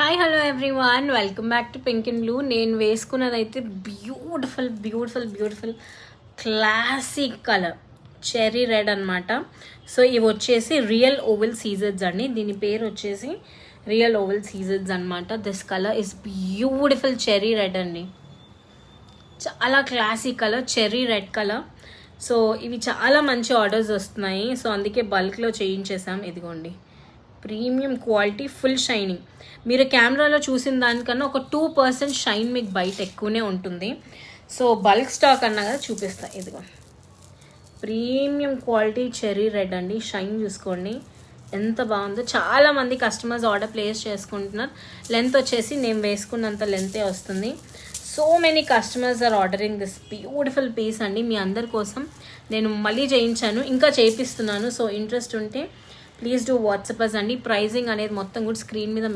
Hi hello everyone, welcome back to pink and blue. నేను వేసుకున్నదైతే beautiful beautiful beautiful classic colour cherry red అనమాట. So ఇవి వచ్చేసి real oval scissors అండి. దీని పేరు వచ్చేసి రియల్ ఓవెల్ సీజర్స్ అనమాట. This colour is beautiful cherry red అండి. చాలా classic colour cherry red colour. So ఇవి చాలా మంచి ఆర్డర్స్ వస్తున్నాయి. సో అందుకే బల్క్లో చేయించేసాం. ఇదిగోండి, ప్రీమియం క్వాలిటీ, ఫుల్ షైనింగ్. మీరు కెమెరాలో చూసిన దానికన్నా ఒక 2% షైన్ మీకు బయట ఎక్కువనే ఉంటుంది. సో బల్క్ స్టాక్ అన్నా కదా చూపిస్తా. ఇదిగో ప్రీమియం క్వాలిటీ చెర్రీ రెడ్ అండి. షైన్ చూసుకోండి ఎంత బాగుందో. చాలామంది కస్టమర్స్ ఆర్డర్ ప్లేస్ చేసుకుంటున్నారు. లెంత్ వచ్చేసి నేను వేసుకున్నంత లెంతే వస్తుంది. So many customers are ordering this beautiful piece అండి. మీ అందరి కోసం నేను మళ్ళీ చేయించాను, ఇంకా చేయిస్తున్నాను. సో ఇంట్రెస్ట్ ఉంటే ప్లీజ్ డూ వాట్సాప్ అండి. ప్రైజింగ్ అనేది మొత్తం కూడా స్క్రీన్ మీద